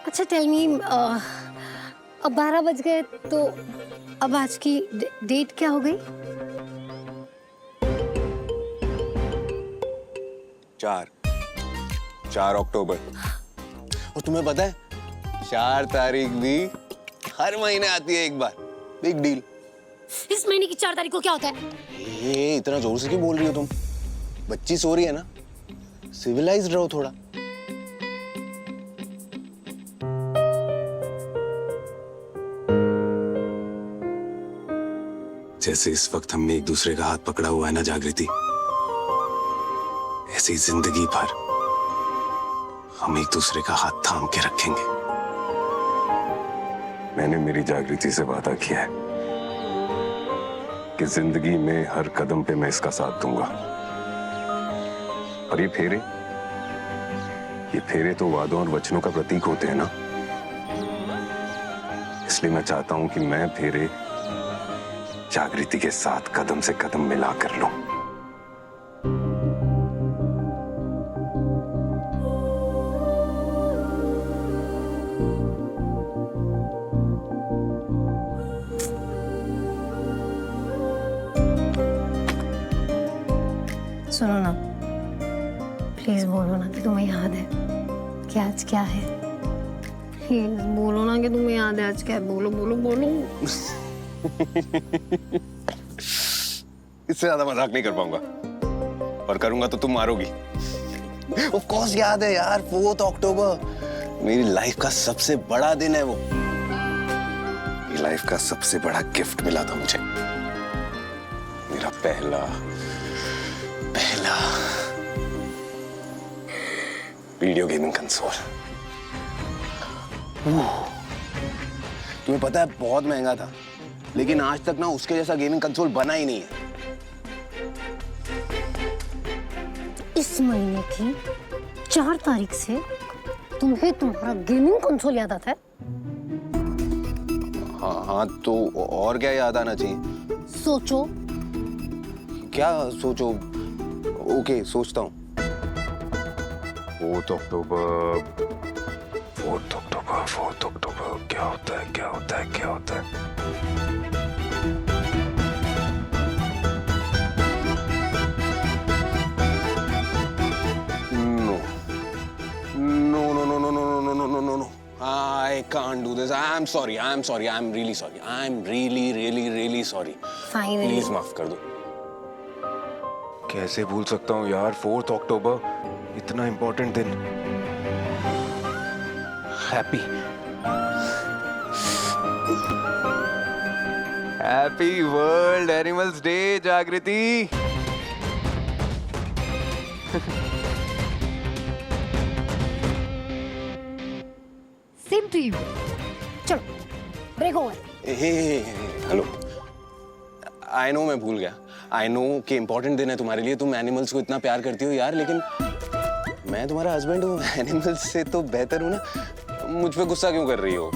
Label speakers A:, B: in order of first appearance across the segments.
A: अच्छा tell me, अब 12 बज गए तो अब आज की डेट क्या हो गई?
B: 4 अक्टूबर। और तुम्हें पता है 4 तारीख भी हर महीने आती है एक बार। Big deal.
A: इस महीने की 4 तारीख को क्या होता है?
B: ये इतना जोर से क्यों बोल रही हो तुम? बच्ची सो रही है ना, सिविलाइज्ड रहो थोड़ा। जैसे इस वक्त हमने एक दूसरे का हाथ पकड़ा हुआ है ना जागृति, ऐसे ही जिंदगी भर हम एक दूसरे का हाथ थाम के रखेंगे।
C: मैंने मेरी जागृति से वादा किया है कि जिंदगी में हर कदम पे मैं इसका साथ दूंगा। और ये फेरे तो वादों और वचनों का प्रतीक होते हैं ना, इसलिए मैं चाहता हूं कि मैं फेरे जागृति के साथ कदम से कदम मिला कर लूं।
A: सुनो ना, प्लीज बोलो ना कि तुम्हें याद है कि आज क्या है। प्लीज बोलो ना कि तुम्हें याद है आज क्या है। बोलो बोलो बोलो।
B: इससे ज्यादा मजाक नहीं कर पाऊंगा, और करूंगा तो तुम मारोगी। ऑफ कोर्स याद है यार, 4 अक्टूबर मेरी लाइफ का सबसे बड़ा दिन है वो। मेरी लाइफ का सबसे बड़ा गिफ्ट मिला था मुझे, मेरा पहला वीडियो गेमिंग कंसोल। तुम्हें पता है बहुत महंगा था, लेकिन आज तक ना उसके जैसा गेमिंग कंसोल बना ही नहीं है।
A: इस महीने की 4 तारीख से तुम्हें तुम्हारा गेमिंग कंसोल याद आता है?
B: हाँ तो और क्या याद आना चाहिए?
A: सोचो।
B: क्या सोचो? ओके सोचता हूँ। 4 अक्टूबर क्या होता है? No. I can't do this. I'm sorry. I'm really sorry. I'm really sorry.
A: Finally.
B: Please माफ कर दो। कैसे भूल सकता हूँ यार, 4 अक्टूबर, इतना इंपॉर्टेंट दिन। Happy world animals day Jagriti.
A: Same to you. चलो break over.
B: Hello, I know मैं भूल गया। आई नो कि इंपॉर्टेंट दिन है तुम्हारे लिए, तुम एनिमल्स को इतना प्यार करती हो यार, लेकिन मैं तुम्हारा हस्बैंड हूँ, एनिमल्स से तो बेहतर हूँ ना। मुझ पे गुस्सा क्यों कर रही हो?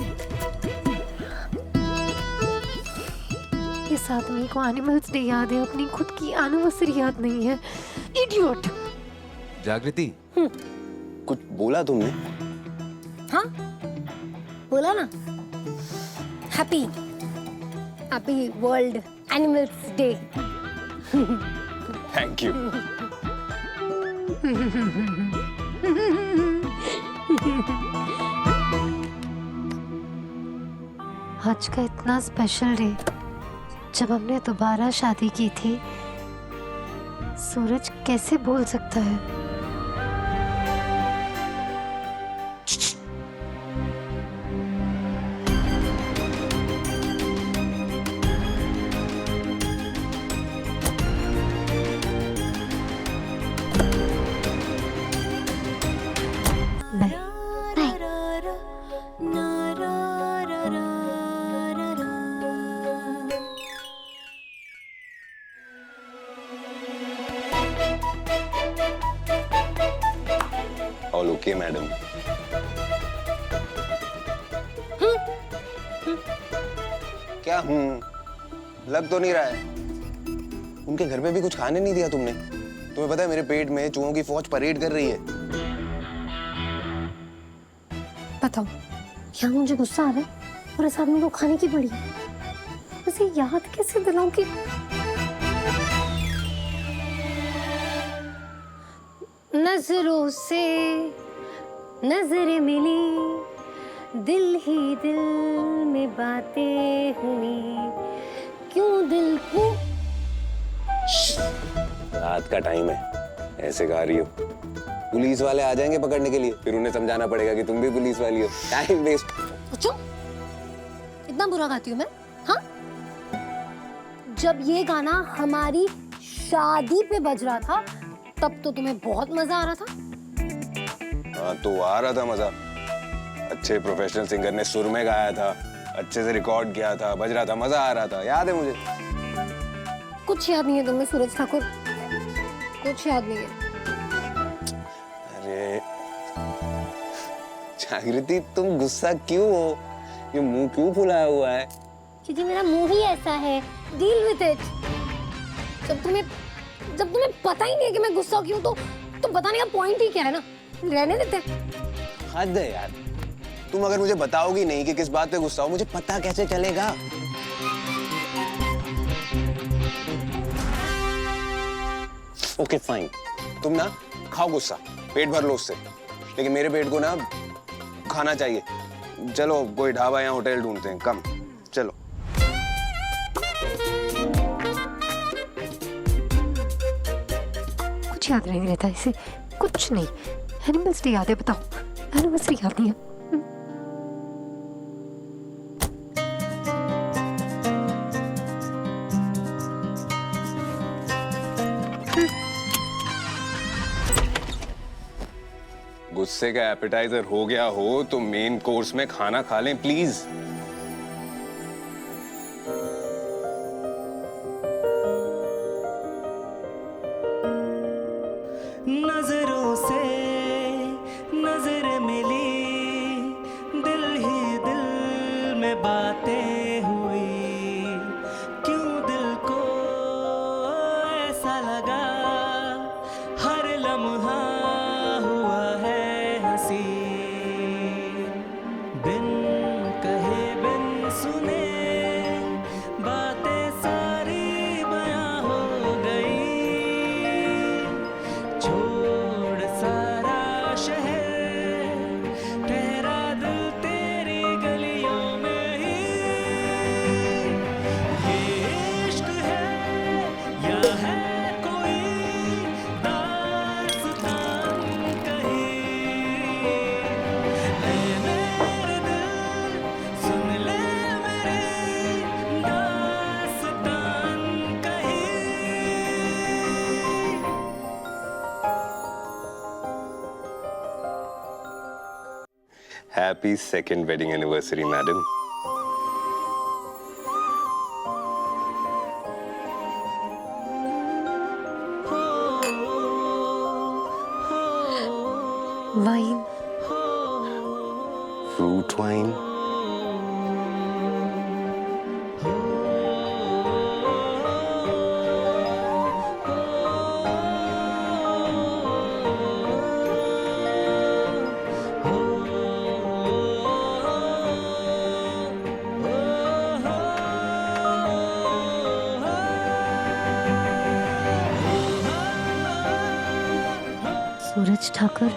A: इस आदमी को एनिमल्स डे याद है, अपनी खुद की एनिवर्सरी याद नहीं है। इडियट।
B: जागृति, कुछ बोला तुमने?
A: हाँ बोला ना, happy world animals day.
B: Thank you.
A: आज का इतना स्पेशल डे, जब हमने दोबारा शादी की थी, सूरज कैसे बोल सकता है?
B: All okay madam. क्या लग तो नहीं रहा है। उनके घर पे भी कुछ खाने नहीं दिया तुमने। तुम्हें पता है मेरे पेट में चूहों की फौज परेड कर रही है।
A: बताओ यहाँ मुझे गुस्सा आ रहा है और इस आदमी को खाने की पड़ी है। उसे याद कैसे दिलाऊं कि नजरों से नजरें मिली, दिल ही दिल में बातें हुई, क्यों दिल को।
B: रात का टाइम है, ऐसे गा रही हो, पुलिस वाले आ जाएंगे पकड़ने के लिए, फिर उन्हें समझाना पड़ेगा कि तुम भी पुलिस वाली हो। Time waste.
A: अच्छा, इतना बुरा गाती हूँ मैं? हाँ, जब ये गाना हमारी शादी पे बज रहा था तब तो तुम्हें बहुत मजा आ रहा था।
B: हाँ तो आ रहा था मजा, अच्छे प्रोफेशनल सिंगर ने सुर में गाया था, अच्छे से रिकॉर्ड किया था, बज रहा था, मजा आ रहा था, याद है मुझे।
A: कुछ याद नहीं है तुम्हें सूरज ठाकुर, कुछ याद नहीं है।
B: अरे जागृति, तुम गुस्सा क्यों हो? ये मुंह क्यों फुलाया हुआ है?
A: क्योंकि मेरा मुंह ही ऐसा है, डील विद इट। जब तुम्हें पता ही नहीं है कि मैं गुस्सा क्यों, तो बताने का पॉइंट ही क्या है ना, रहने देते।
B: हद है यार, तुम अगर मुझे बताओगी नहीं कि किस बात पे गुस्सा हो, मुझे पता कैसे चलेगा? ओके फाइन, तुम ना खाओ गुस्सा, पेट भर लो उससे, लेकिन मेरे पेट को ना खाना चाहिए। चलो कोई ढाबा या होटल ढूंढते हैं, कम चलो।
A: कुछ याद नहीं रहता इसे, कुछ नहीं। एनिवर्सरी याद है, बताओ, एनिवर्सरी याद नहीं है।
B: गुस्से का एपेटाइजर हो गया हो तो मेन कोर्स में खाना खा लें प्लीज।
D: नजरों से नजर मिली, दिल ही दिल में बातें हुई, क्यों दिल को ऐसा लगा, हर लम्हा हुआ है हंसी, बिन कहे बिन सुने बातें सारी बयां हो गई, छोड़ सारा शहर, ठहरा दिल तेरी गलियों में ही, ये इश्क है या है कोई दास्तान कहीं, ऐ मेरे दिल सुन ले मेरी दास्तान कहीं।
B: Happy second wedding anniversary madam.
A: Wine,
B: fruit wine.
A: Suraj Thakur,